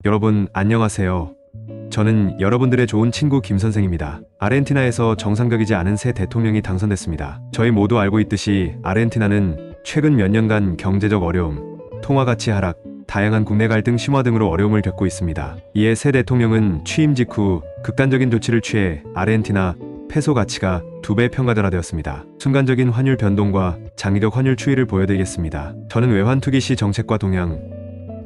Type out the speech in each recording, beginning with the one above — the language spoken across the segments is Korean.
여러분 안녕하세요. 저는 여러분들의 좋은 친구 김 선생입니다. 아르헨티나에서 정상적이지 않은 새 대통령이 당선됐습니다. 저희 모두 알고 있듯이 아르헨티나는 최근 몇 년간 경제적 어려움, 통화 가치 하락, 다양한 국내 갈등 심화 등으로 어려움을 겪고 있습니다. 이에 새 대통령은 취임 직후 극단적인 조치를 취해 아르헨티나 페소 가치가 2배 평가전화되었습니다. 순간적인 환율 변동과 장기적 환율 추이를 보여드리겠습니다. 저는 외환 투기 시 정책과 동향,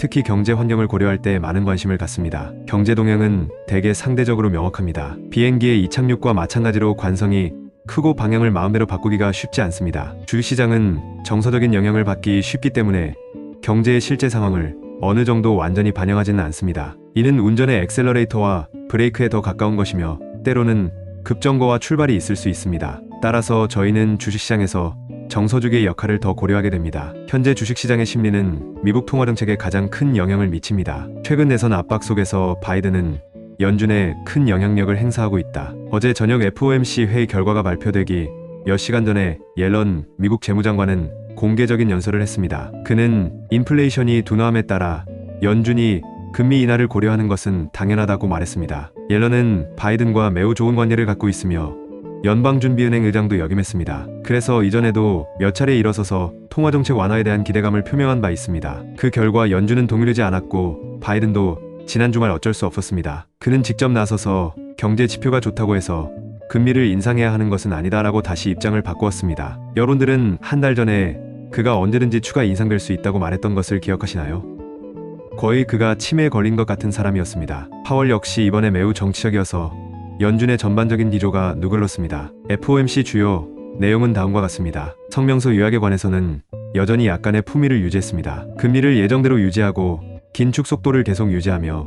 특히 경제 환경을 고려할 때 많은 관심을 갖습니다. 경제 동향은 대개 상대적으로 명확합니다. 비행기의 이착륙과 마찬가지로 관성이 크고 방향을 마음대로 바꾸기가 쉽지 않습니다. 주식시장은 정서적인 영향을 받기 쉽기 때문에 경제의 실제 상황을 어느 정도 완전히 반영하지는 않습니다. 이는 운전의 엑셀러레이터와 브레이크에 더 가까운 것이며 때로는 급정거와 출발이 있을 수 있습니다. 따라서 저희는 주식시장에서 정서주기의 역할을 더 고려하게 됩니다. 현재 주식시장의 심리는 미국 통화정책에 가장 큰 영향을 미칩니다. 최근 대선 압박 속에서 바이든은 연준에 큰 영향력을 행사하고 있다. 어제 저녁 FOMC 회의 결과가 발표되기 몇 시간 전에 옐런 미국 재무장관은 공개적인 연설을 했습니다. 그는 인플레이션이 둔화함에 따라 연준이 금리 인하를 고려하는 것은 당연하다고 말했습니다. 옐런은 바이든과 매우 좋은 관계를 갖고 있으며 연방준비은행 의장도 역임했습니다. 그래서 이전에도 몇 차례 일어서서 통화정책 완화에 대한 기대감을 표명한 바 있습니다. 그 결과 연준은 동요되지 않았고 바이든도 지난 주말 어쩔 수 없었습니다. 그는 직접 나서서 경제 지표가 좋다고 해서 금리를 인상해야 하는 것은 아니다라고 다시 입장을 바꾸었습니다. 여러분들은 한 달 전에 그가 언제든지 추가 인상될 수 있다고 말했던 것을 기억하시나요? 거의 그가 치매에 걸린 것 같은 사람이었습니다. 파월 역시 이번에 매우 정치적이어서 연준의 전반적인 기조가 누글렀습니다. FOMC 주요 내용은 다음과 같습니다. 성명서 요약에 관해서는 여전히 약간의 품위를 유지했습니다. 금리를 예정대로 유지하고 긴축 속도를 계속 유지하며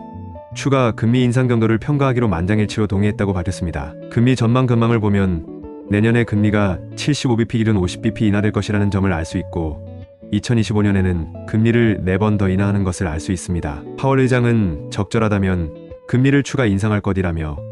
추가 금리 인상 정도를 평가하기로 만장일치로 동의했다고 밝혔습니다. 금리 전망을 보면 내년에 금리가 75bp 기준 50bp 인하될 것이라는 점을 알 수 있고 2025년에는 금리를 4번 더 인하하는 것을 알 수 있습니다. 파월 의장은 적절하다면 금리를 추가 인상할 것이라며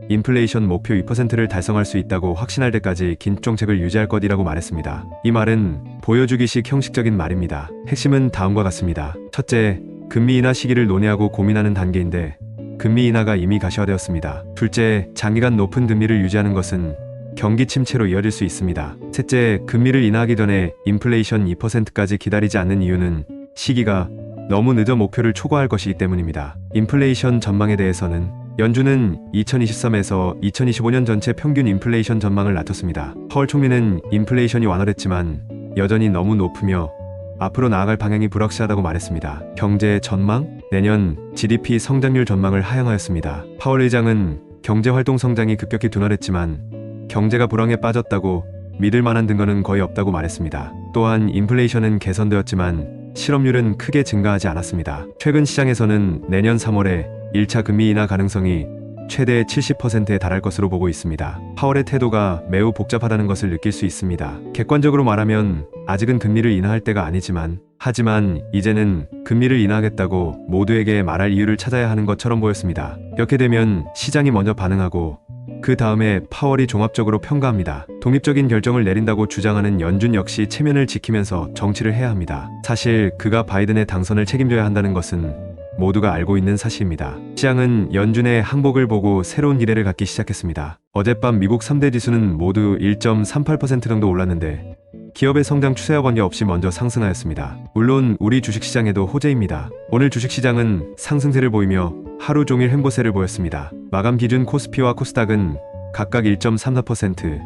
인플레이션 목표 2%를 달성할 수 있다고 확신할 때까지 긴축 정책을 유지할 것이라고 말했습니다. 이 말은 보여주기식 형식적인 말입니다. 핵심은 다음과 같습니다. 첫째, 금리 인하 시기를 논의하고 고민하는 단계인데 금리 인하가 이미 가시화되었습니다. 둘째, 장기간 높은 금리를 유지하는 것은 경기 침체로 이어질 수 있습니다. 셋째, 금리를 인하하기 전에 인플레이션 2%까지 기다리지 않는 이유는 시기가 너무 늦어 목표를 초과할 것이기 때문입니다. 인플레이션 전망에 대해서는 연준은 2023에서 2025년 전체 평균 인플레이션 전망을 낮췄습니다. 파월 총리는 인플레이션이 완화됐지만 여전히 너무 높으며 앞으로 나아갈 방향이 불확실하다고 말했습니다. 경제 전망? 내년 GDP 성장률 전망을 하향하였습니다. 파월 의장은 경제활동 성장이 급격히 둔화됐지만 경제가 불황에 빠졌다고 믿을 만한 근거는 거의 없다고 말했습니다. 또한 인플레이션은 개선되었지만 실업률은 크게 증가하지 않았습니다. 최근 시장에서는 내년 3월에 1차 금리 인하 가능성이 최대 70%에 달할 것으로 보고 있습니다. 파월의 태도가 매우 복잡하다는 것을 느낄 수 있습니다. 객관적으로 말하면 아직은 금리를 인하할 때가 아니지만 하지만 이제는 금리를 인하하겠다고 모두에게 말할 이유를 찾아야 하는 것처럼 보였습니다. 이렇게 되면 시장이 먼저 반응하고 그 다음에 파월이 종합적으로 평가합니다. 독립적인 결정을 내린다고 주장하는 연준 역시 체면을 지키면서 정치를 해야 합니다. 사실 그가 바이든의 당선을 책임져야 한다는 것은 모두가 알고 있는 사실입니다. 시장은 연준의 항복을 보고 새로운 기대를 갖기 시작했습니다. 어젯밤 미국 3대 지수는 모두 1.38% 정도 올랐는데 기업의 성장 추세와 관계없이 먼저 상승하였습니다. 물론 우리 주식시장에도 호재입니다. 오늘 주식시장은 상승세를 보이며 하루 종일 횡보세를 보였습니다. 마감 기준 코스피와 코스닥은 각각 1.34%,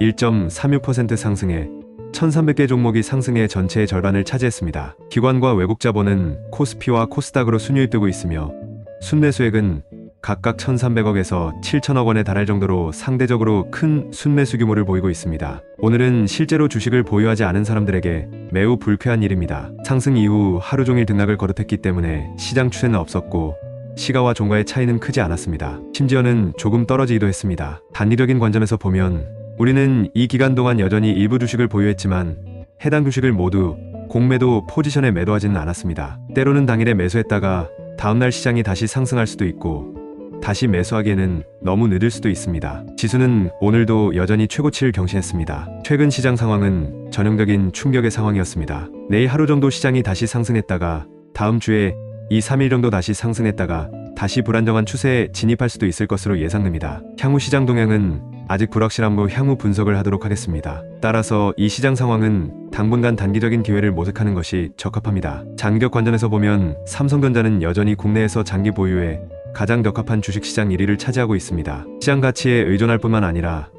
1.36% 상승해 1300개 종목이 상승해 전체의 절반을 차지했습니다. 기관과 외국 자본은 코스피와 코스닥으로 순유입되고 있으며 순매수액은 각각 1300억에서 7000억 원에 달할 정도로 상대적으로 큰 순매수 규모를 보이고 있습니다. 오늘은 실제로 주식을 보유하지 않은 사람들에게 매우 불쾌한 일입니다. 상승 이후 하루 종일 등락을 거듭했기 때문에 시장 추세는 없었고 시가와 종가의 차이는 크지 않았습니다. 심지어는 조금 떨어지기도 했습니다. 단기적인 관점에서 보면 우리는 이 기간 동안 여전히 일부 주식을 보유했지만 해당 주식을 모두 공매도 포지션에 매도하지는 않았습니다. 때로는 당일에 매수했다가 다음날 시장이 다시 상승할 수도 있고 다시 매수하기에는 너무 늦을 수도 있습니다. 지수는 오늘도 여전히 최고치를 경신했습니다. 최근 시장 상황은 전형적인 충격의 상황이었습니다. 내일 하루 정도 시장이 다시 상승했다가 다음 주에 2, 3일 정도 다시 상승했다가 다시 불안정한 추세에 진입할 수도 있을 것으로 예상됩니다. 향후 시장 동향은 아직 불확실함으로 향후 분석을 하도록 하겠습니다. 따라서 이 시장 상황은 당분간 단기적인 기회를 모색하는 것이 적합합니다. 장기적 관점에서 보면 삼성전자는 여전히 국내에서 장기 보유에 가장 적합한 주식시장 1위를 차지하고 있습니다. 시장 가치에 의존할 뿐만 아니라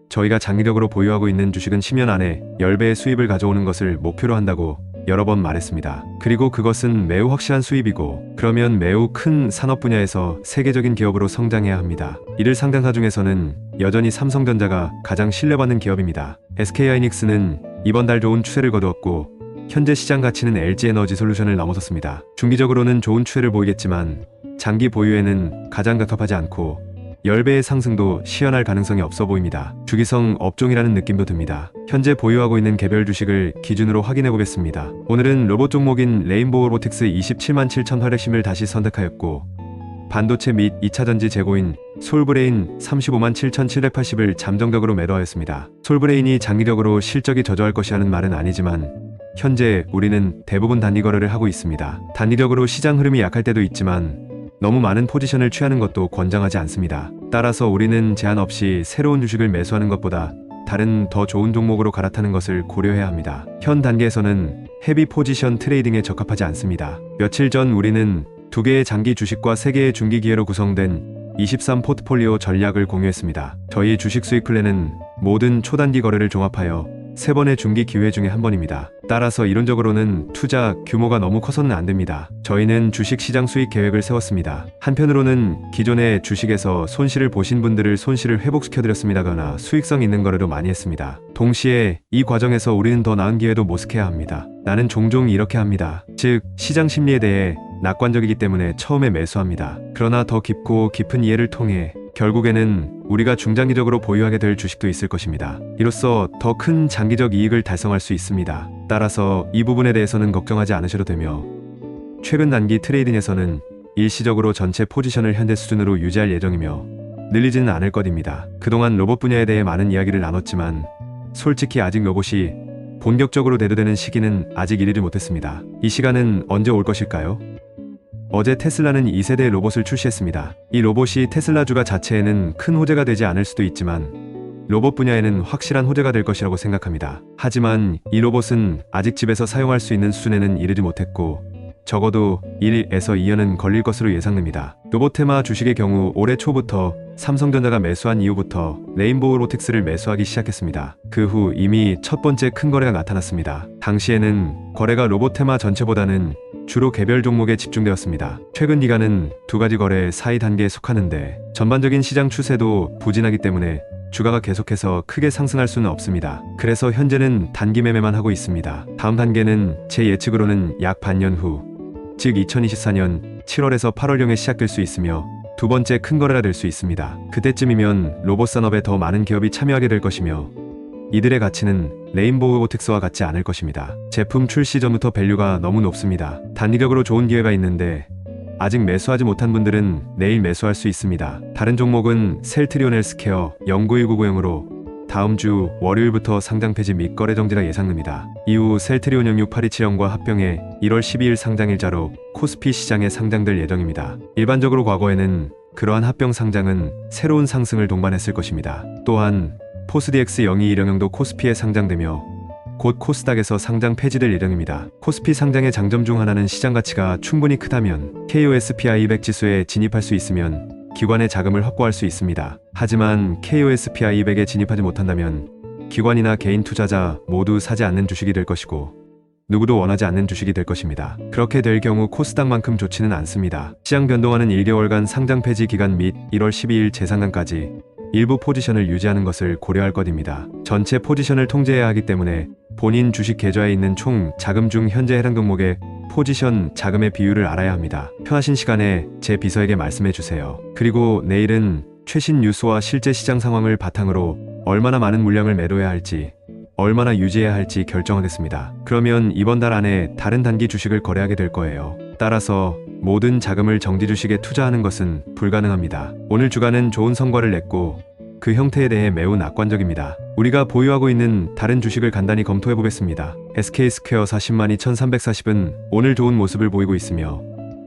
저희가 장기적으로 보유하고 있는 주식은 10년 안에 10배의 수입을 가져오는 것을 목표로 한다고 여러 번 말했습니다. 그리고 그것은 매우 확실한 수입이고, 그러면 매우 큰 산업 분야에서 세계적인 기업으로 성장해야 합니다. 이를 상장사 중에서는 여전히 삼성전자가 가장 신뢰받는 기업입니다. SK하이닉스는 이번 달 좋은 추세를 거두었고 현재 시장 가치는 LG에너지솔루션을 넘어섰습니다. 중기적으로는 좋은 추세를 보이겠지만 장기 보유에는 가장 적합하지 않고 10배의 상승도 시현할 가능성이 없어 보입니다. 주기성 업종이라는 느낌도 듭니다. 현재 보유하고 있는 개별 주식을 기준으로 확인해 보겠습니다. 오늘은 로봇 종목인 레인보우 로보틱스 27만 7,810을 다시 선택하였고, 반도체 및 2차전지 재고인 솔브레인 35만 7,780을 잠정적으로 매도하였습니다. 솔브레인이 장기적으로 실적이 저조할 것이라는 말은 아니지만 현재 우리는 대부분 단기 거래를 하고 있습니다. 단기적으로 시장 흐름이 약할 때도 있지만 너무 많은 포지션을 취하는 것도 권장하지 않습니다. 따라서 우리는 제한 없이 새로운 주식을 매수하는 것보다 다른 더 좋은 종목으로 갈아타는 것을 고려해야 합니다. 현 단계에서는 헤비 포지션 트레이딩에 적합하지 않습니다. 며칠 전 우리는 2개의 장기 주식과 3개의 중기 기회로 구성된 23 포트폴리오 전략을 공유했습니다. 저희 주식 수익 플랜은 모든 초단기 거래를 종합하여 3번의 중기 기회 중에 한 번입니다. 따라서 이론적으로는 투자 규모가 너무 커서는 안 됩니다. 저희는 주식 시장 수익 계획을 세웠습니다. 한편으로는 기존의 주식에서 손실을 보신 분들을 손실을 회복시켜드렸습니다거나 수익성 있는 거래도 많이 했습니다. 동시에 이 과정에서 우리는 더 나은 기회도 모색해야 합니다. 나는 종종 이렇게 합니다. 즉, 시장 심리에 대해 낙관적이기 때문에 처음에 매수합니다. 그러나 더 깊고 깊은 이해를 통해 결국에는 우리가 중장기적으로 보유하게 될 주식도 있을 것입니다. 이로써 더 큰 장기적 이익을 달성할 수 있습니다. 따라서 이 부분에 대해서는 걱정하지 않으셔도 되며, 최근 단기 트레이딩에서는 일시적으로 전체 포지션을 현재 수준으로 유지할 예정이며 늘리지는 않을 것입니다. 그동안 로봇 분야에 대해 많은 이야기를 나눴지만 솔직히 아직 로봇이 본격적으로 대두되는 시기는 아직 이르지 못했습니다. 이 시간은 언제 올 것일까요? 어제 테슬라는 2세대 로봇을 출시했습니다. 이 로봇이 테슬라 주가 자체에는 큰 호재가 되지 않을 수도 있지만 로봇 분야에는 확실한 호재가 될 것이라고 생각합니다. 하지만 이 로봇은 아직 집에서 사용할 수 있는 수준에는 이르지 못했고 적어도 1에서 2년은 걸릴 것으로 예상됩니다. 로봇테마 주식의 경우 올해 초부터 삼성전자가 매수한 이후부터 레인보우 로보틱스를 매수하기 시작했습니다. 그 후 이미 첫 번째 큰 거래가 나타났습니다. 당시에는 거래가 로봇테마 전체보다는 주로 개별 종목에 집중되었습니다. 최근 기간은 2가지 거래 사이 단계에 속하는데 전반적인 시장 추세도 부진하기 때문에 주가가 계속해서 크게 상승할 수는 없습니다. 그래서 현재는 단기 매매만 하고 있습니다. 다음 단계는 제 예측으로는 약 반년 후, 즉 2024년 7월에서 8월경에 시작될 수 있으며 두 번째 큰 거래가 될 수 있습니다. 그때쯤이면 로봇 산업에 더 많은 기업이 참여하게 될 것이며 이들의 가치는 레인보우 로보틱스와 같지 않을 것입니다. 제품 출시 전부터 밸류가 너무 높습니다. 단기적으로 좋은 기회가 있는데 아직 매수하지 못한 분들은 내일 매수할 수 있습니다. 다른 종목은 셀트리온 헬스케어 09190으로 다음 주 월요일부터 상장 폐지 및 거래 정지가 예상됩니다. 이후 셀트리온 06827형과 합병해 1월 12일 상장일자로 코스피 시장에 상장될 예정입니다. 일반적으로 과거에는 그러한 합병 상장은 새로운 상승을 동반했을 것입니다. 또한 포스디엑스 0210형도 코스피에 상장되며 곧 코스닥에서 상장 폐지될 예정입니다. 코스피 상장의 장점 중 하나는 시장 가치가 충분히 크다면 KOSPI 200 지수에 진입할 수 있으면 기관의 자금을 확보할 수 있습니다. 하지만 KOSPI 200에 진입하지 못한다면 기관이나 개인 투자자 모두 사지 않는 주식이 될 것이고 누구도 원하지 않는 주식이 될 것입니다. 그렇게 될 경우 코스닥만큼 좋지는 않습니다. 시장 변동하는 1개월간 상장 폐지 기간 및 1월 12일 재상장까지 일부 포지션을 유지하는 것을 고려할 것입니다. 전체 포지션을 통제해야 하기 때문에 본인 주식 계좌에 있는 총 자금 중 현재 해당 종목의 포지션 자금의 비율을 알아야 합니다. 편하신 시간에 제 비서에게 말씀해 주세요. 그리고 내일은 최신 뉴스와 실제 시장 상황을 바탕으로 얼마나 많은 물량을 매도해야 할지, 얼마나 유지해야 할지 결정하겠습니다. 그러면 이번 달 안에 다른 단기 주식을 거래하게 될 거예요. 따라서 모든 자금을 정지 주식에 투자하는 것은 불가능합니다. 오늘 주가는 좋은 성과를 냈고 그 형태에 대해 매우 낙관적입니다. 우리가 보유하고 있는 다른 주식을 간단히 검토해 보겠습니다. SK스퀘어 402,340은 오늘 좋은 모습을 보이고 있으며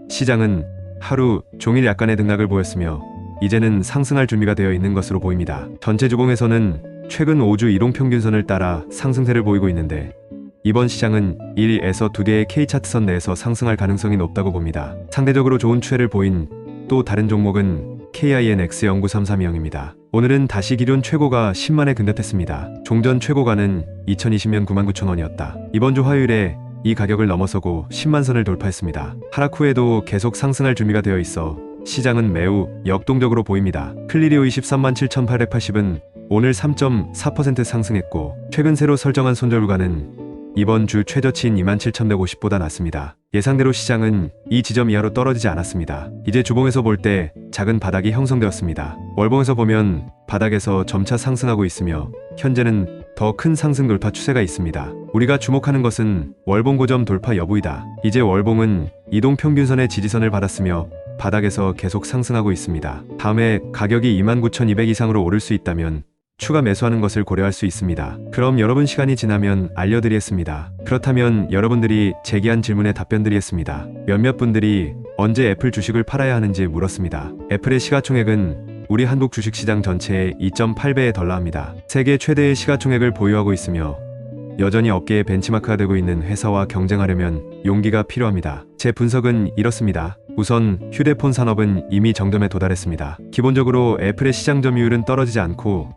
시장은 하루 종일 약간의 등락을 보였으며 이제는 상승할 준비가 되어 있는 것으로 보입니다. 전체 주봉에서는 최근 5주 이동평균선을 따라 상승세를 보이고 있는데 이번 시장은 1에서 2개의 K차트선 내에서 상승할 가능성이 높다고 봅니다. 상대적으로 좋은 추세를 보인 또 다른 종목은 KINX09332입니다. 오늘은 다시 기존 최고가 10만에 근접했습니다. 종전 최고가는 2020년 99,000원이었다. 이번 주 화요일에 이 가격을 넘어서고 10만 선을 돌파했습니다. 하락 후에도 계속 상승할 준비가 되어 있어 시장은 매우 역동적으로 보입니다. 클리리오 237,880은 오늘 3.4% 상승했고 최근 새로 설정한 손절가는 이번 주 최저치인 27,150보다 낮습니다. 예상대로 시장은 이 지점 이하로 떨어지지 않았습니다. 이제 주봉에서 볼 때 작은 바닥이 형성되었습니다. 월봉에서 보면 바닥에서 점차 상승하고 있으며 현재는 더 큰 상승 돌파 추세가 있습니다. 우리가 주목하는 것은 월봉 고점 돌파 여부이다. 이제 월봉은 이동평균선의 지지선을 받았으며 바닥에서 계속 상승하고 있습니다. 다음에 가격이 29,200 이상으로 오를 수 있다면 추가 매수하는 것을 고려할 수 있습니다. 그럼 여러분 시간이 지나면 알려드리겠습니다. 그렇다면 여러분들이 제기한 질문에 답변드리겠습니다. 몇몇 분들이 언제 애플 주식을 팔아야 하는지 물었습니다. 애플의 시가총액은 우리 한국 주식시장 전체의 2.8배에 달합니다. 세계 최대의 시가총액을 보유하고 있으며 여전히 업계의 벤치마크가 되고 있는 회사와 경쟁하려면 용기가 필요합니다. 제 분석은 이렇습니다. 우선 휴대폰 산업은 이미 정점에 도달했습니다. 기본적으로 애플의 시장 점유율은 떨어지지 않고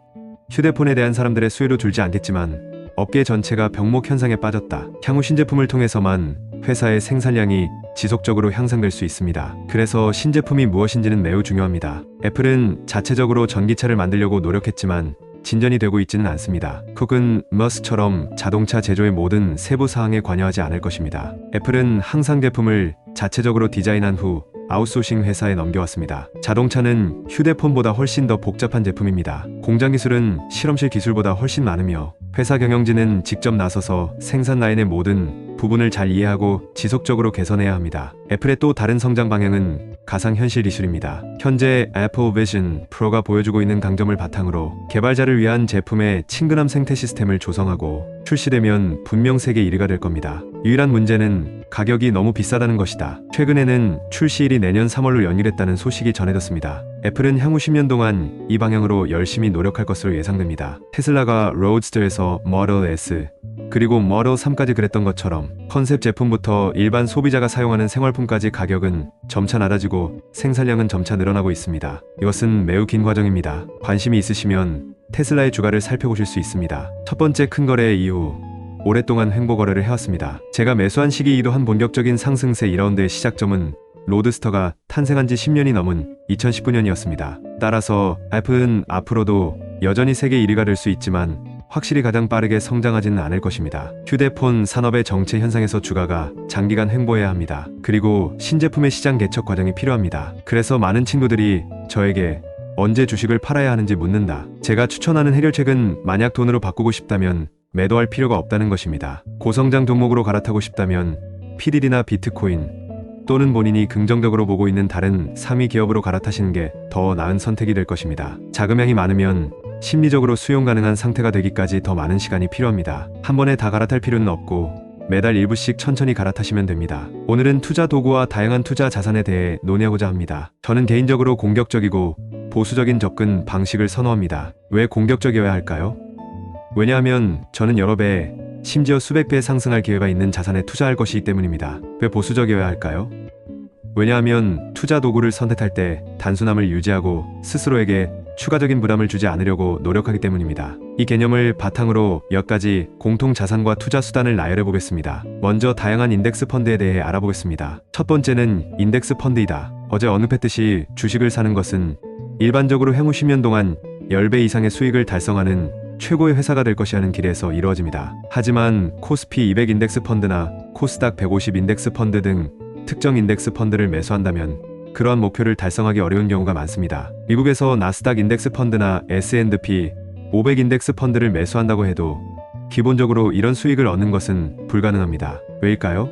휴대폰에 대한 사람들의 수요도 줄지 않겠지만 업계 전체가 병목 현상에 빠졌다. 향후 신제품을 통해서만 회사의 생산량이 지속적으로 향상될 수 있습니다. 그래서 신제품이 무엇인지는 매우 중요합니다. 애플은 자체적으로 전기차를 만들려고 노력했지만 진전이 되고 있지는 않습니다. 쿡은 머스처럼 자동차 제조의 모든 세부 사항에 관여하지 않을 것입니다. 애플은 항상 제품을 자체적으로 디자인한 후 아웃소싱 회사에 넘겨왔습니다. 자동차는 휴대폰보다 훨씬 더 복잡한 제품입니다. 공장 기술은 실험실 기술보다 훨씬 많으며 회사 경영진은 직접 나서서 생산 라인의 모든 부분을 잘 이해하고 지속적으로 개선해야 합니다. 애플의 또 다른 성장 방향은 가상현실 기술입니다. 현재 애플 비전 프로가 보여주고 있는 강점을 바탕으로 개발자를 위한 제품의 친근함 생태 시스템을 조성하고 출시되면 분명 세계 1위가 될 겁니다. 유일한 문제는 가격이 너무 비싸다는 것이다. 최근에는 출시일이 내년 3월로 연일했다는 소식이 전해졌습니다. 애플은 향후 10년 동안 이 방향으로 열심히 노력할 것으로 예상됩니다. 테슬라가 로드스터에서 모델 S 그리고 모델 3까지 그랬던 것처럼 컨셉 제품부터 일반 소비자가 사용하는 생활품까지 가격은 점차 낮아지고 생산량은 점차 늘어나고 있습니다. 이것은 매우 긴 과정입니다. 관심이 있으시면 테슬라의 주가를 살펴보실 수 있습니다. 첫 번째 큰 거래 이후 오랫동안 횡보 거래를 해왔습니다. 제가 매수한 시기이기도 한 본격적인 상승세 2라운드의 시작점은 로드스터가 탄생한 지 10년이 넘은 2019년이었습니다. 따라서 애플은 앞으로도 여전히 세계 1위가 될 수 있지만 확실히 가장 빠르게 성장하지는 않을 것입니다. 휴대폰 산업의 정체 현상에서 주가가 장기간 횡보해야 합니다. 그리고 신제품의 시장 개척 과정이 필요합니다. 그래서 많은 친구들이 저에게 언제 주식을 팔아야 하는지 묻는다. 제가 추천하는 해결책은 만약 돈으로 바꾸고 싶다면 매도할 필요가 없다는 것입니다. 고성장 종목으로 갈아타고 싶다면 PDD나 비트코인 또는 본인이 긍정적으로 보고 있는 다른 3위 기업으로 갈아타시는 게 더 나은 선택이 될 것입니다. 자금량이 많으면 심리적으로 수용 가능한 상태가 되기까지 더 많은 시간이 필요합니다. 한 번에 다 갈아탈 필요는 없고 매달 일부씩 천천히 갈아타시면 됩니다. 오늘은 투자 도구와 다양한 투자 자산에 대해 논의하고자 합니다. 저는 개인적으로 공격적이고 보수적인 접근 방식을 선호합니다. 왜 공격적이어야 할까요? 왜냐하면 저는 여러 배, 심지어 수백 배 상승할 기회가 있는 자산에 투자할 것이기 때문입니다. 왜 보수적이어야 할까요? 왜냐하면 투자 도구를 선택할 때 단순함을 유지하고 스스로에게 추가적인 부담을 주지 않으려고 노력하기 때문입니다. 이 개념을 바탕으로 몇 가지 공통 자산과 투자 수단을 나열해 보겠습니다. 먼저 다양한 인덱스 펀드에 대해 알아보겠습니다. 첫 번째는 인덱스 펀드이다. 어제 언급했듯이 주식을 사는 것은 일반적으로 향후 10년 동안 10배 이상의 수익을 달성하는 최고의 회사가 될 것이라는 길에서 이루어집니다. 하지만 코스피 200 인덱스 펀드나 코스닥 150 인덱스 펀드 등 특정 인덱스 펀드를 매수한다면 그러한 목표를 달성하기 어려운 경우가 많습니다. 미국에서 나스닥 인덱스 펀드나 S&P 500 인덱스 펀드를 매수한다고 해도 기본적으로 이런 수익을 얻는 것은 불가능합니다. 왜일까요?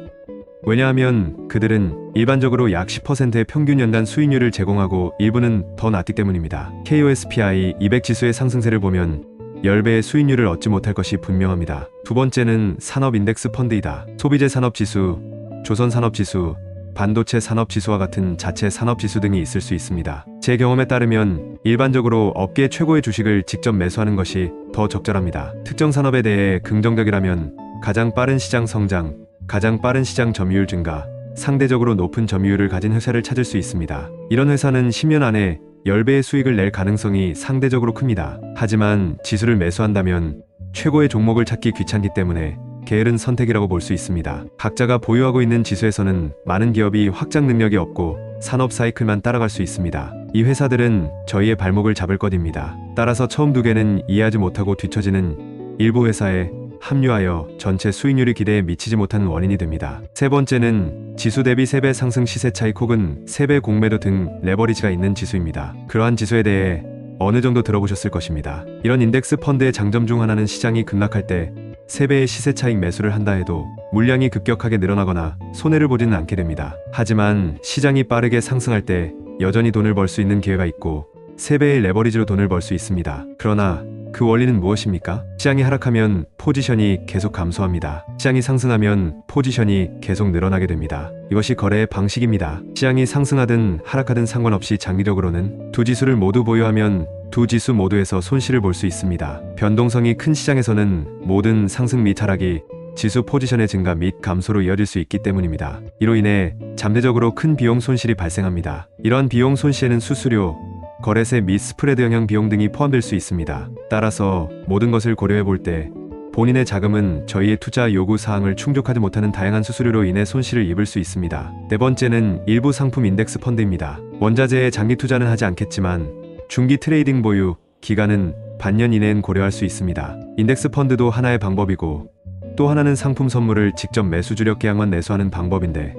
왜냐하면 그들은 일반적으로 약 10%의 평균 연간 수익률을 제공하고 일부는 더 낮기 때문입니다. KOSPI 200 지수의 상승세를 보면 10배의 수익률을 얻지 못할 것이 분명합니다. 두 번째는 산업 인덱스 펀드이다. 소비재 산업 지수, 조선 산업 지수, 반도체 산업지수와 같은 자체 산업지수 등이 있을 수 있습니다. 제 경험에 따르면 일반적으로 업계 최고의 주식을 직접 매수하는 것이 더 적절합니다. 특정 산업에 대해 긍정적이라면 가장 빠른 시장 성장, 가장 빠른 시장 점유율 증가, 상대적으로 높은 점유율을 가진 회사를 찾을 수 있습니다. 이런 회사는 10년 안에 10배의 수익을 낼 가능성이 상대적으로 큽니다. 하지만 지수를 매수한다면 최고의 종목을 찾기 귀찮기 때문에 게으른 선택이라고 볼 수 있습니다. 각자가 보유하고 있는 지수에서는 많은 기업이 확장 능력이 없고 산업 사이클만 따라갈 수 있습니다. 이 회사들은 저희의 발목을 잡을 것입니다. 따라서 처음 두 개는 이해하지 못하고 뒤처지는 일부 회사에 합류하여 전체 수익률이 기대에 미치지 못하는 원인이 됩니다. 세 번째는 지수 대비 3배 상승 시세 차익 혹은 3배 공매도 등 레버리지가 있는 지수입니다. 그러한 지수에 대해 어느 정도 들어보셨을 것입니다. 이런 인덱스 펀드의 장점 중 하나는 시장이 급락할 때 3배의 시세 차익 매수를 한다 해도 물량이 급격하게 늘어나거나 손해를 보지는 않게 됩니다. 하지만 시장이 빠르게 상승할 때 여전히 돈을 벌 수 있는 기회가 있고 3배의 레버리지로 돈을 벌 수 있습니다. 그러나 그 원리는 무엇입니까? 시장이 하락하면 포지션이 계속 감소합니다. 시장이 상승하면 포지션이 계속 늘어나게 됩니다. 이것이 거래의 방식입니다. 시장이 상승하든 하락하든 상관없이 장기적으로는 두 지수를 모두 보유하면 두 지수 모두에서 손실을 볼 수 있습니다. 변동성이 큰 시장에서는 모든 상승 및 하락이 지수 포지션의 증가 및 감소로 이어질 수 있기 때문입니다. 이로 인해 잠재적으로 큰 비용 손실이 발생합니다. 이러한 비용 손실에는 수수료, 거래세 및 스프레드 영향 비용 등이 포함될 수 있습니다. 따라서 모든 것을 고려해 볼 때 본인의 자금은 저희의 투자 요구 사항을 충족하지 못하는 다양한 수수료로 인해 손실을 입을 수 있습니다. 네 번째는 일부 상품 인덱스 펀드입니다. 원자재에 장기 투자는 하지 않겠지만 중기 트레이딩 보유 기간은 반년 이내엔 고려할 수 있습니다. 인덱스 펀드도 하나의 방법이고 또 하나는 상품 선물을 직접 매수 주력 계약만 내수하는 방법인데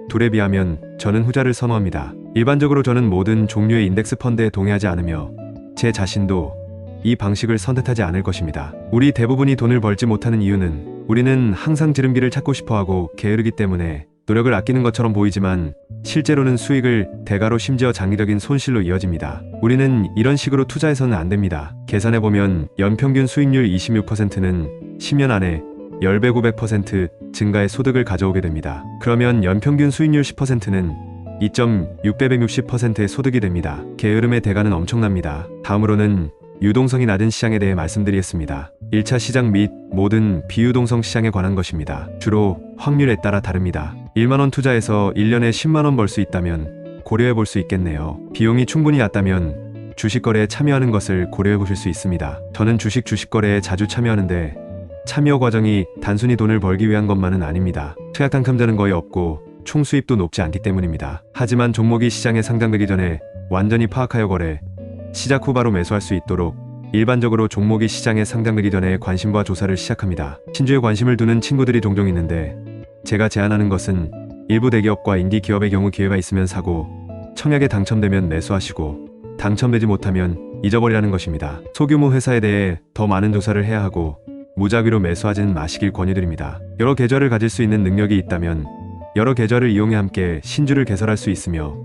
둘에 비하면 저는 후자를 선호합니다. 일반적으로 저는 모든 종류의 인덱스 펀드에 동의하지 않으며 제 자신도 이 방식을 선택하지 않을 것입니다. 우리 대부분이 돈을 벌지 못하는 이유는 우리는 항상 지름길을 찾고 싶어하고 게으르기 때문에 노력을 아끼는 것처럼 보이지만 실제로는 수익을 대가로 심지어 장기적인 손실로 이어집니다. 우리는 이런 식으로 투자해서는 안 됩니다. 계산해보면 연평균 수익률 26%는 10년 안에 10배 900% 증가의 소득을 가져오게 됩니다. 그러면 연평균 수익률 10%는 2.6배 160%의 소득이 됩니다. 게으름의 대가는 엄청납니다. 다음으로는 유동성이 낮은 시장에 대해 말씀드리겠습니다. 1차 시장 및 모든 비유동성 시장에 관한 것입니다. 주로 확률에 따라 다릅니다. 1만원 투자해서 1년에 10만원 벌 수 있다면 고려해 볼 수 있겠네요. 비용이 충분히 낮다면 주식 거래에 참여하는 것을 고려해 보실 수 있습니다. 저는 주식 거래에 자주 참여하는데 참여 과정이 단순히 돈을 벌기 위한 것만은 아닙니다. 투약 당첨자는 거의 없고 총 수입도 높지 않기 때문입니다. 하지만 종목이 시장에 상장되기 전에 완전히 파악하여 거래, 시작 후 바로 매수할 수 있도록 일반적으로 종목이 시장에 상장되기 전에 관심과 조사를 시작합니다. 신주에 관심을 두는 친구들이 종종 있는데 제가 제안하는 것은 일부 대기업과 인디 기업의 경우 기회가 있으면 사고 청약에 당첨되면 매수하시고 당첨되지 못하면 잊어버리라는 것입니다. 소규모 회사에 대해 더 많은 조사를 해야 하고 무작위로 매수하지는 마시길 권유드립니다. 여러 계좌를 가질 수 있는 능력이 있다면 여러 계좌를 이용해 함께 신주를 개설할 수 있으며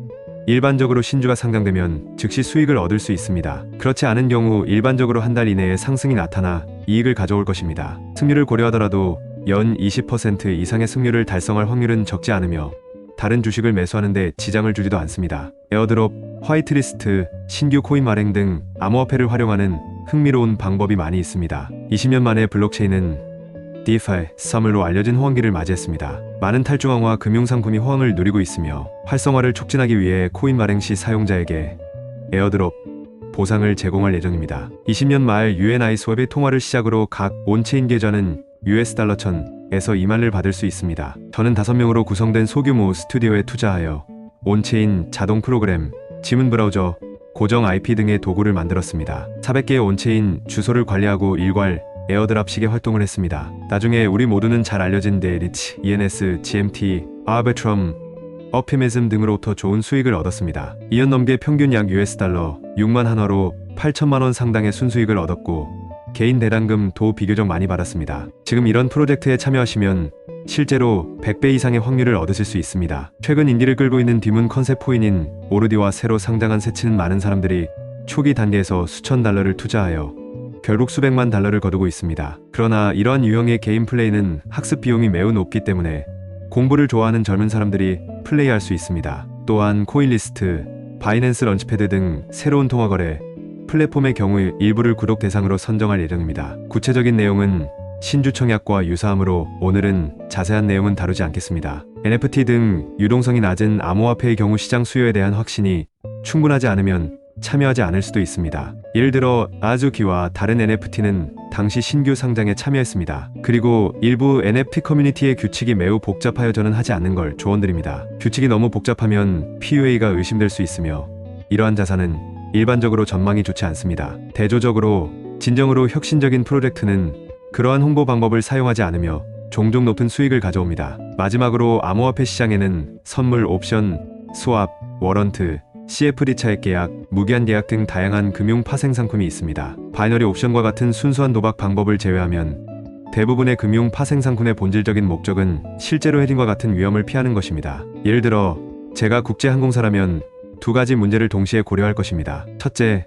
일반적으로 신주가 상장되면 즉시 수익을 얻을 수 있습니다. 그렇지 않은 경우 일반적으로 한 달 이내에 상승이 나타나 이익을 가져올 것입니다. 승률을 고려하더라도 연 20% 이상의 승률을 달성할 확률은 적지 않으며 다른 주식을 매수하는데 지장을 주지도 않습니다. 에어드롭, 화이트리스트, 신규 코인 발행 등 암호화폐를 활용하는 흥미로운 방법이 많이 있습니다. 20년 만에 블록체인은 DeFi, SUM으로 알려진 호황기를 맞이했습니다. 많은 탈중앙화 금융상품이 호황을 누리고 있으며 활성화를 促진하기 위해 코인 발행 시 사용자에게 에어드롭, 보상을 제공할 예정입니다. 20년 말 UNI 스왑의 통화를 시작으로 각 온체인 계좌는 $1000, 1000에서 2만을 받을 수 있습니다. 저는 5명으로 구성된 소규모 스튜디오에 투자하여 온체인 자동 프로그램, 지문 브라우저, 고정 IP 등의 도구를 만들었습니다. 400개의 온체인 주소를 관리하고 일괄 에어드랍식의 활동을 했습니다. 나중에 우리 모두는 잘 알려진 데리치, ENS, GMT, 아베트럼, 어피메즘 등으로부터 좋은 수익을 얻었습니다. 2년 넘게 평균 약 $6만 한화로 8천만원 상당의 순수익을 얻었고 개인 대당금 도 비교적 많이 받았습니다. 지금 이런 프로젝트에 참여하시면 실제로 100배 이상의 확률을 얻으실 수 있습니다. 최근 인기를 끌고 있는 뒤문 컨셉 코인인 오르디와 새로 상장한 세치는 많은 사람들이 초기 단계에서 수천 달러를 투자하여 결국 수백만 달러를 거두고 있습니다. 그러나 이러한 유형의 게임 플레이는 학습 비용이 매우 높기 때문에 공부를 좋아하는 젊은 사람들이 플레이할 수 있습니다. 또한 코인리스트, 바이낸스 런치패드 등 새로운 통화거래 플랫폼의 경우 일부를 구독 대상으로 선정할 예정입니다. 구체적인 내용은 신주 청약과 유사하므로 오늘은 자세한 내용은 다루지 않겠습니다. NFT 등 유동성이 낮은 암호화폐의 경우 시장 수요에 대한 확신이 충분하지 않으면 참여하지 않을 수도 있습니다. 예를 들어 아즈키와 다른 NFT는 당시 신규 상장에 참여했습니다. 그리고 일부 NFT 커뮤니티의 규칙이 매우 복잡하여 저는 하지 않는 걸 조언드립니다. 규칙이 너무 복잡하면 PUA가 의심될 수 있으며 이러한 자산은 일반적으로 전망이 좋지 않습니다. 대조적으로 진정으로 혁신적인 프로젝트는 그러한 홍보 방법을 사용하지 않으며 종종 높은 수익을 가져옵니다. 마지막으로 암호화폐 시장에는 선물, 옵션, 스왑, 워런트, CFD 차액 계약, 무기한 계약 등 다양한 금융 파생 상품이 있습니다. 바이너리 옵션과 같은 순수한 도박 방법을 제외하면 대부분의 금융 파생 상품의 본질적인 목적은 실제로 헤딩과 같은 위험을 피하는 것입니다. 예를 들어 제가 국제항공사라면 두 가지 문제를 동시에 고려할 것입니다. 첫째,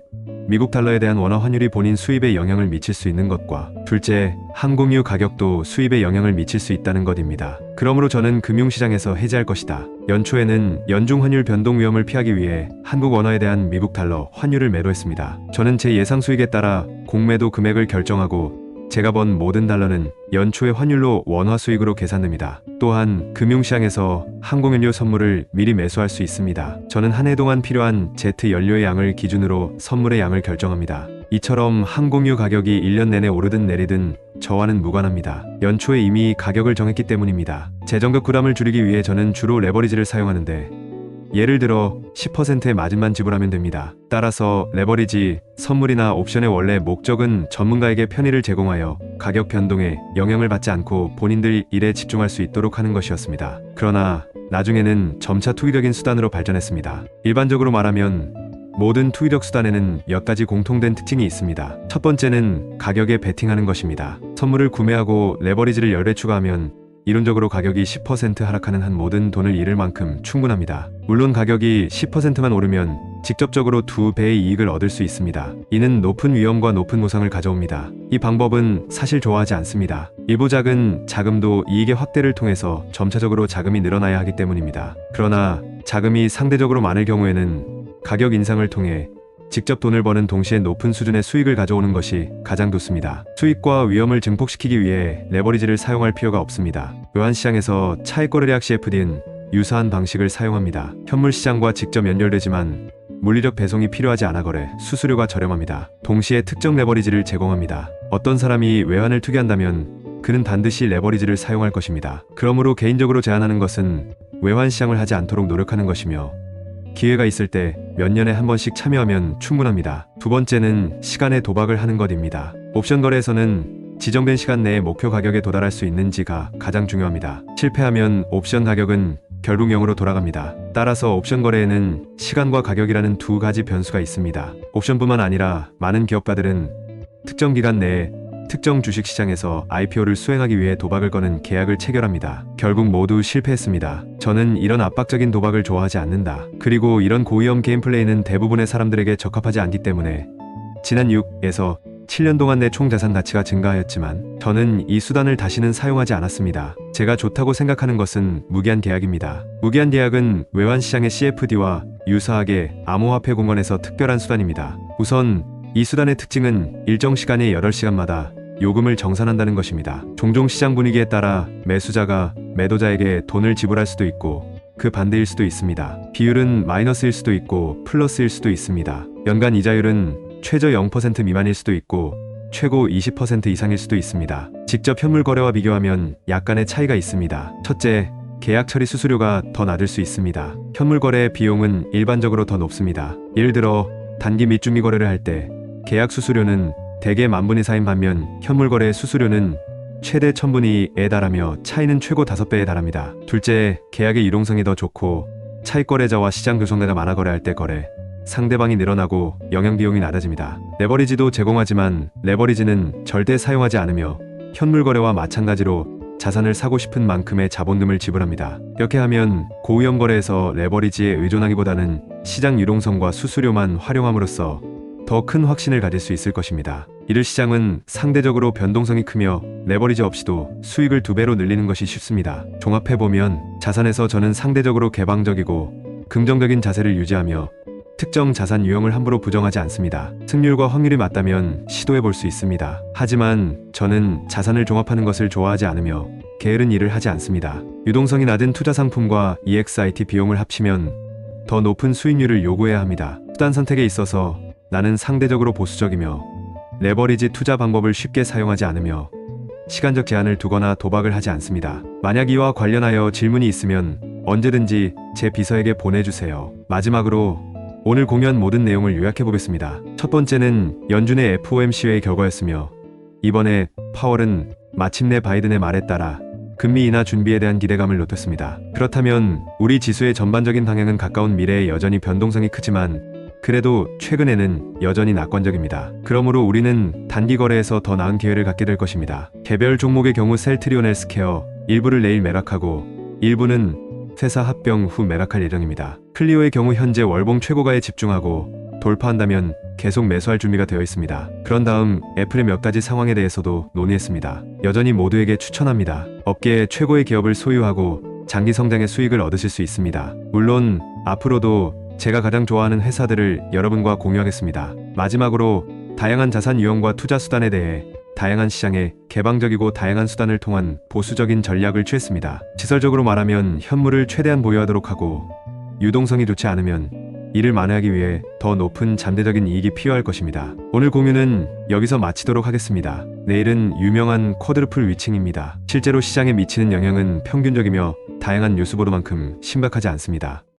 미국 달러에 대한 원화 환율이 본인 수입에 영향을 미칠 수 있는 것과 둘째, 항공유 가격도 수입에 영향을 미칠 수 있다는 것입니다. 그러므로 저는 금융시장에서 해지할 것이다. 연초에는 연중 환율 변동 위험을 피하기 위해 한국 원화에 대한 미국 달러 환율을 매도했습니다. 저는 제 예상 수익에 따라 공매도 금액을 결정하고 제가 번 모든 달러는 연초의 환율로 원화 수익으로 계산됩니다. 또한 금융시장에서 항공연료 선물을 미리 매수할 수 있습니다. 저는 한 해 동안 필요한 제트 연료의 양을 기준으로 선물의 양을 결정합니다. 이처럼 항공유 가격이 1년 내내 오르든 내리든 저와는 무관합니다. 연초에 이미 가격을 정했기 때문입니다. 재정적 부담을 줄이기 위해 저는 주로 레버리지를 사용하는데 예를 들어 10%의 마진만 지불하면 됩니다. 따라서 레버리지, 선물이나 옵션의 원래 목적은 전문가에게 편의를 제공하여 가격 변동에 영향을 받지 않고 본인들 일에 집중할 수 있도록 하는 것이었습니다. 그러나 나중에는 점차 투기적인 수단으로 발전했습니다. 일반적으로 말하면 모든 투기적 수단에는 몇 가지 공통된 특징이 있습니다. 첫 번째는 가격에 베팅하는 것입니다. 선물을 구매하고 레버리지를 10배 추가하면 이론적으로 가격이 10% 하락하는 한 모든 돈을 잃을 만큼 충분합니다. 물론 가격이 10%만 오르면 직접적으로 2배의 이익을 얻을 수 있습니다. 이는 높은 위험과 높은 보상을 가져옵니다. 이 방법은 사실 좋아하지 않습니다. 일부 작은 자금도 이익의 확대를 통해서 점차적으로 자금이 늘어나야 하기 때문입니다. 그러나 자금이 상대적으로 많을 경우에는 가격 인상을 통해 직접 돈을 버는 동시에 높은 수준의 수익을 가져오는 것이 가장 좋습니다. 수익과 위험을 증폭시키기 위해 레버리지를 사용할 필요가 없습니다. 외환시장에서 차익거래량 CFD는 유사한 방식을 사용합니다. 현물시장과 직접 연결되지만 물리적 배송이 필요하지 않아 거래 수수료가 저렴합니다. 동시에 특정 레버리지를 제공합니다. 어떤 사람이 외환을 투기한다면 그는 반드시 레버리지를 사용할 것입니다. 그러므로 개인적으로 제안하는 것은 외환시장을 하지 않도록 노력하는 것이며 기회가 있을 때 몇 년에 한 번씩 참여하면 충분합니다. 두 번째는 시간의 도박을 하는 것입니다. 옵션 거래에서는 지정된 시간 내에 목표 가격에 도달할 수 있는지가 가장 중요합니다. 실패하면 옵션 가격은 결국 0으로 돌아갑니다. 따라서 옵션 거래에는 시간과 가격이라는 두 가지 변수가 있습니다. 옵션뿐만 아니라 많은 기업가들은 특정 기간 내에 특정 주식시장에서 IPO를 수행하기 위해 도박을 거는 계약을 체결합니다. 결국 모두 실패했습니다. 저는 이런 압박적인 도박을 좋아하지 않는다. 그리고 이런 고위험 게임 플레이는 대부분의 사람들에게 적합하지 않기 때문에 지난 6에서 7년 동안 내 총 자산 가치가 증가하였지만 저는 이 수단을 다시는 사용하지 않았습니다. 제가 좋다고 생각하는 것은 무기한 계약입니다. 무기한 계약은 외환시장의 CFD와 유사하게 암호화폐 공간에서 특별한 수단입니다. 우선 이 수단의 특징은 일정 시간에 8시간마다 요금을 정산한다는 것입니다. 종종 시장 분위기에 따라 매수자가 매도자에게 돈을 지불할 수도 있고 그 반대일 수도 있습니다. 비율은 마이너스일 수도 있고 플러스일 수도 있습니다. 연간 이자율은 최저 0% 미만일 수도 있고 최고 20% 이상일 수도 있습니다. 직접 현물 거래와 비교하면 약간의 차이가 있습니다. 첫째, 계약 처리 수수료가 더 낮을 수 있습니다. 현물 거래의 비용은 일반적으로 더 높습니다. 예를 들어 단기 밑주미 거래를 할 때 계약 수수료는 대개 10,000분의 4인 반면 현물 거래의 수수료는 최대 1000분의 2에 달하며 차이는 최고 5배에 달합니다. 둘째, 계약의 유동성이 더 좋고 차익 거래자와 시장 교섭자가 많아 거래할 때 거래 상대방이 늘어나고 영향 비용이 낮아집니다. 레버리지도 제공하지만 레버리지는 절대 사용하지 않으며 현물 거래와 마찬가지로 자산을 사고 싶은 만큼의 자본금을 지불합니다. 이렇게 하면 고위험 거래에서 레버리지에 의존하기보다는 시장 유동성과 수수료만 활용함으로써 더 큰 확신을 가질 수 있을 것입니다. 이를 시장은 상대적으로 변동성이 크며 레버리지 없이도 수익을 2배로 늘리는 것이 쉽습니다. 종합해보면 자산에서 저는 상대적으로 개방적이고 긍정적인 자세를 유지하며 특정 자산 유형을 함부로 부정하지 않습니다. 승률과 확률이 맞다면 시도해볼 수 있습니다. 하지만 저는 자산을 종합하는 것을 좋아하지 않으며 게으른 일을 하지 않습니다. 유동성이 낮은 투자 상품과 EXIT 비용을 합치면 더 높은 수익률을 요구해야 합니다. 수단 선택에 있어서 나는 상대적으로 보수적이며 레버리지 투자 방법을 쉽게 사용하지 않으며 시간적 제한을 두거나 도박을 하지 않습니다. 만약 이와 관련하여 질문이 있으면 언제든지 제 비서에게 보내주세요. 마지막으로 오늘 공유한 모든 내용을 요약해보겠습니다. 첫 번째는 연준의 FOMC의 결과였으며 이번에 파월은 마침내 바이든의 말에 따라 금리 인하 준비에 대한 기대감을 높였습니다. 그렇다면 우리 지수의 전반적인 방향은 가까운 미래에 여전히 변동성이 크지만 그래도 최근에는 여전히 낙관적입니다. 그러므로 우리는 단기 거래에서 더 나은 기회를 갖게 될 것입니다. 개별 종목의 경우 셀트리온 헬스케어 일부를 내일 매락하고 일부는 회사 합병 후 매락할 예정입니다. 클리오의 경우 현재 월봉 최고가에 집중하고 돌파한다면 계속 매수할 준비가 되어 있습니다. 그런 다음 애플의 몇 가지 상황에 대해서도 논의했습니다. 여전히 모두에게 추천합니다. 업계의 최고의 기업을 소유하고 장기 성장의 수익을 얻으실 수 있습니다. 물론 앞으로도 제가 가장 좋아하는 회사들을 여러분과 공유하겠습니다. 마지막으로 다양한 자산 유형과 투자 수단에 대해 다양한 시장에 개방적이고 다양한 수단을 통한 보수적인 전략을 취했습니다. 지설적으로 말하면 현물을 최대한 보유하도록 하고 유동성이 좋지 않으면 이를 만회하기 위해 더 높은 잠재적인 이익이 필요할 것입니다. 오늘 공유는 여기서 마치도록 하겠습니다. 내일은 유명한 쿼드루플 위칭입니다. 실제로 시장에 미치는 영향은 평균적이며 다양한 뉴스 보도만큼 심각하지 않습니다.